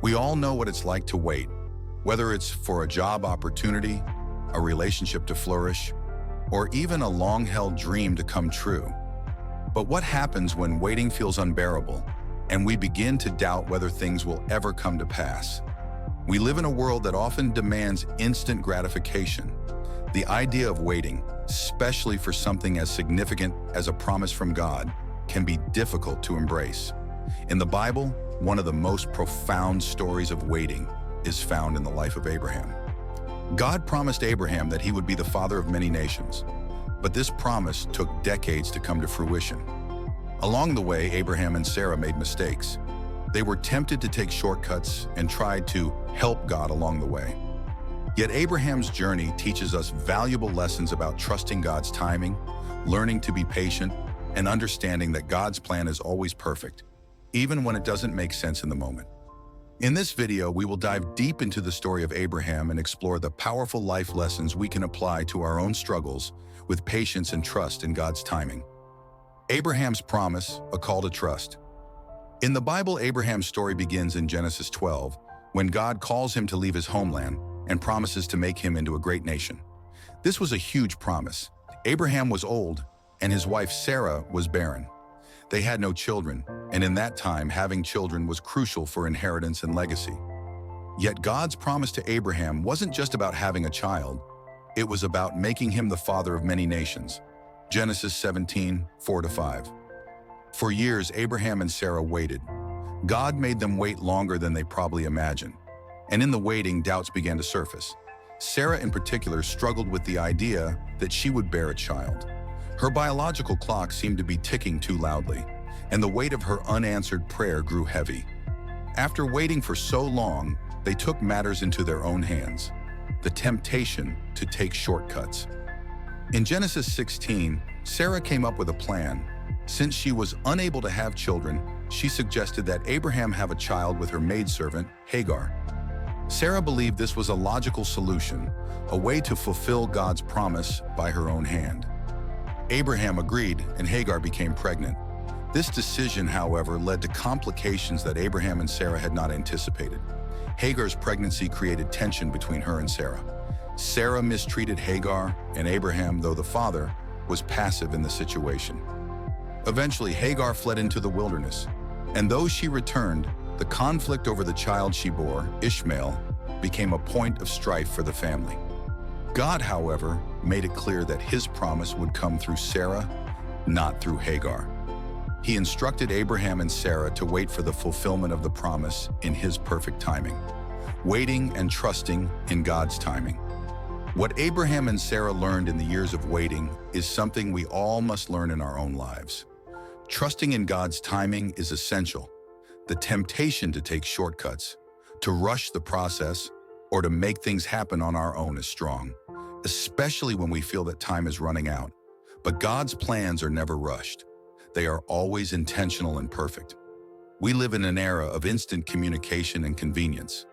We all know what it's like to wait, whether it's for a job opportunity, a relationship to flourish, or even a long-held dream to come true. But what happens when waiting feels unbearable and we begin to doubt whether things will ever come to pass? We live in a world that often demands instant gratification. The idea of waiting, especially for something as significant as a promise from God, can be difficult to embrace. In the Bible, one of the most profound stories of waiting is found in the life of Abraham. God promised Abraham that he would be the father of many nations, but this promise took decades to come to fruition. Along the way, Abraham and Sarah made mistakes. They were tempted to take shortcuts and tried to help God along the way. Yet Abraham's journey teaches us valuable lessons about trusting God's timing, learning to be patient, and understanding that God's plan is always perfect, even when it doesn't make sense in the moment. In this video, we will dive deep into the story of Abraham and explore the powerful life lessons we can apply to our own struggles with patience and trust in God's timing. Abraham's promise, a call to trust. In the Bible, Abraham's story begins in Genesis 12, when God calls him to leave his homeland and promises to make him into a great nation. This was a huge promise. Abraham was old, and his wife Sarah was barren. They had no children, and in that time, having children was crucial for inheritance and legacy. Yet God's promise to Abraham wasn't just about having a child, it was about making him the father of many nations. Genesis 17, 4-5. For years, Abraham and Sarah waited. God made them wait longer than they probably imagined. And in the waiting, doubts began to surface. Sarah in particular struggled with the idea that she would bear a child. Her biological clock seemed to be ticking too loudly, and the weight of her unanswered prayer grew heavy. After waiting for so long, they took matters into their own hands. The temptation to take shortcuts. In Genesis 16, Sarah came up with a plan. Since she was unable to have children, she suggested that Abraham have a child with her maidservant, Hagar. Sarah believed this was a logical solution, a way to fulfill God's promise by her own hand. Abraham agreed, and Hagar became pregnant. This decision, however, led to complications that Abraham and Sarah had not anticipated. Hagar's pregnancy created tension between her and Sarah. Sarah mistreated Hagar, and Abraham, though the father, was passive in the situation. Eventually, Hagar fled into the wilderness, and though she returned, the conflict over the child she bore, Ishmael, became a point of strife for the family. God, however, made it clear that his promise would come through Sarah, not through Hagar. He instructed Abraham and Sarah to wait for the fulfillment of the promise in his perfect timing, waiting and trusting in God's timing. What Abraham and Sarah learned in the years of waiting is something we all must learn in our own lives. Trusting in God's timing is essential. The temptation to take shortcuts, to rush the process, or to make things happen on our own is strong, especially when we feel that time is running out. But God's plans are never rushed. They are always intentional and perfect. We live in an era of instant communication and convenience.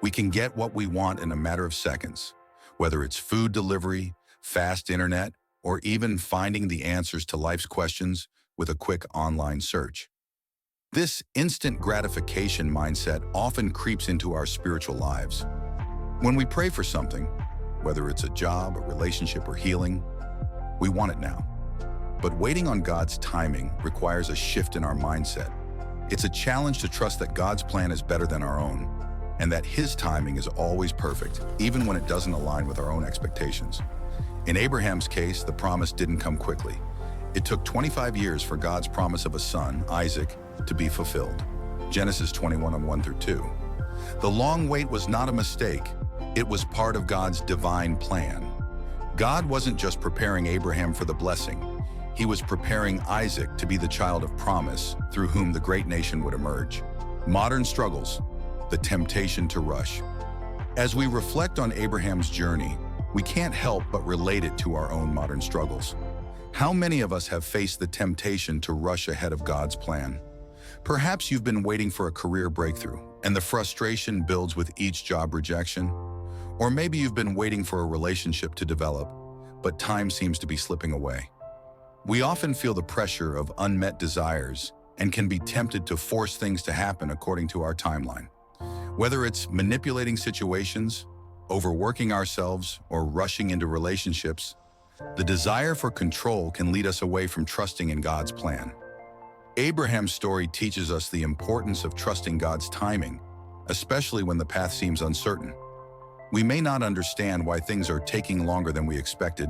We can get what we want in a matter of seconds, whether it's food delivery, fast internet, or even finding the answers to life's questions with a quick online search. This instant gratification mindset often creeps into our spiritual lives. When we pray for something, whether it's a job, a relationship, or healing, we want it now. But waiting on God's timing requires a shift in our mindset. It's a challenge to trust that God's plan is better than our own, and that his timing is always perfect, even when it doesn't align with our own expectations. In Abraham's case, the promise didn't come quickly. It took 25 years for God's promise of a son, Isaac, to be fulfilled. Genesis 21:1-2. The long wait was not a mistake. It was part of God's divine plan. God wasn't just preparing Abraham for the blessing. He was preparing Isaac to be the child of promise through whom the great nation would emerge. Modern struggles, the temptation to rush. As we reflect on Abraham's journey, we can't help but relate it to our own modern struggles. How many of us have faced the temptation to rush ahead of God's plan? Perhaps you've been waiting for a career breakthrough, and the frustration builds with each job rejection. Or maybe you've been waiting for a relationship to develop, but time seems to be slipping away. We often feel the pressure of unmet desires and can be tempted to force things to happen according to our timeline. Whether it's manipulating situations, overworking ourselves, or rushing into relationships, the desire for control can lead us away from trusting in God's plan. Abraham's story teaches us the importance of trusting God's timing, especially when the path seems uncertain. We may not understand why things are taking longer than we expected,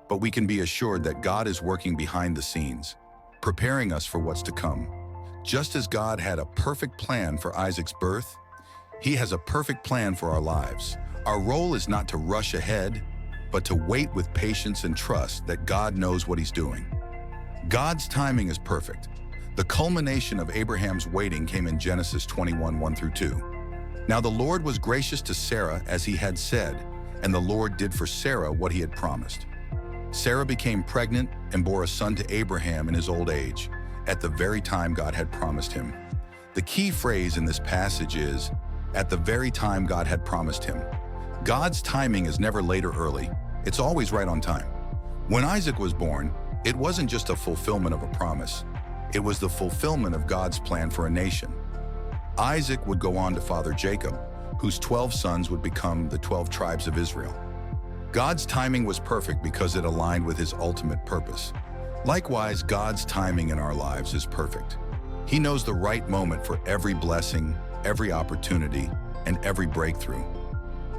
but we can be assured that God is working behind the scenes, preparing us for what's to come. Just as God had a perfect plan for Isaac's birth, He has a perfect plan for our lives. Our role is not to rush ahead, but to wait with patience and trust that God knows what He's doing. God's timing is perfect. The culmination of Abraham's waiting came in Genesis 21, 1-2. Now the Lord was gracious to Sarah as He had said, and the Lord did for Sarah what He had promised. Sarah became pregnant and bore a son to Abraham in his old age, at the very time God had promised him. The key phrase in this passage is, at the very time God had promised him. God's timing is never late or early, it's always right on time. When Isaac was born, it wasn't just a fulfillment of a promise, it was the fulfillment of God's plan for a nation. Isaac would go on to father Jacob, whose 12 sons would become the 12 tribes of Israel. God's timing was perfect because it aligned with His ultimate purpose. Likewise, God's timing in our lives is perfect. He knows the right moment for every blessing, every opportunity, and every breakthrough.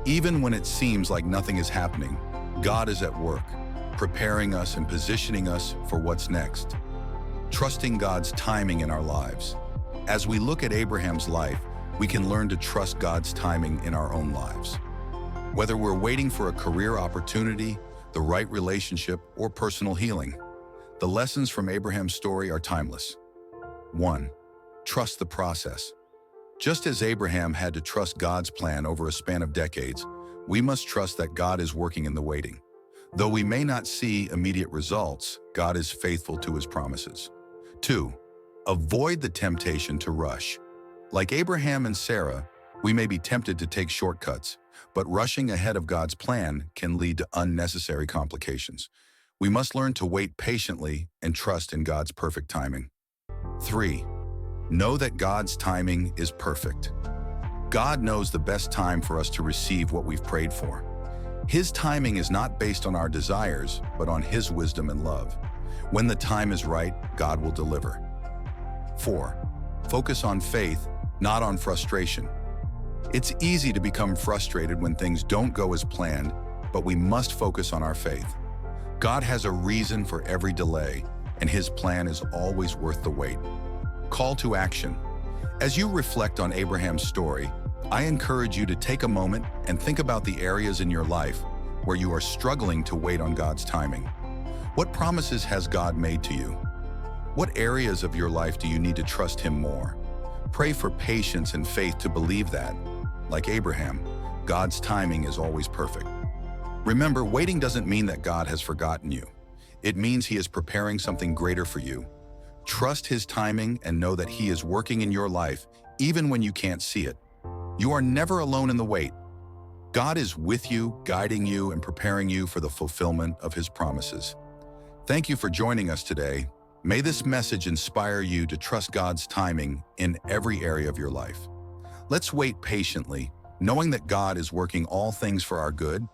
Even when it seems like nothing is happening, God is at work, preparing us and positioning us for what's next. Trusting God's timing in our lives. As we look at Abraham's life, we can learn to trust God's timing in our own lives. Whether we're waiting for a career opportunity, the right relationship, or personal healing, the lessons from Abraham's story are timeless. 1. Trust the process. Just as Abraham had to trust God's plan over a span of decades, we must trust that God is working in the waiting. Though we may not see immediate results, God is faithful to His promises. 2. Avoid the temptation to rush. Like Abraham and Sarah, we may be tempted to take shortcuts, but rushing ahead of God's plan can lead to unnecessary complications. We must learn to wait patiently and trust in God's perfect timing. 3. Know that God's timing is perfect. God knows the best time for us to receive what we've prayed for. His timing is not based on our desires, but on His wisdom and love. When the time is right, God will deliver. 4. Focus on faith, not on frustration. It's easy to become frustrated when things don't go as planned, but we must focus on our faith. God has a reason for every delay, and His plan is always worth the wait. Call to action. As you reflect on Abraham's story, I encourage you to take a moment and think about the areas in your life where you are struggling to wait on God's timing. What promises has God made to you? What areas of your life do you need to trust Him more? Pray for patience and faith to believe that, like Abraham, God's timing is always perfect. Remember, waiting doesn't mean that God has forgotten you. It means He is preparing something greater for you. Trust His timing and know that He is working in your life even when you can't see it. You are never alone in the wait. God is with you, guiding you, and preparing you for the fulfillment of His promises. Thank you for joining us today. May this message inspire you to trust God's timing in every area of your life. Let's wait patiently, knowing that God is working all things for our good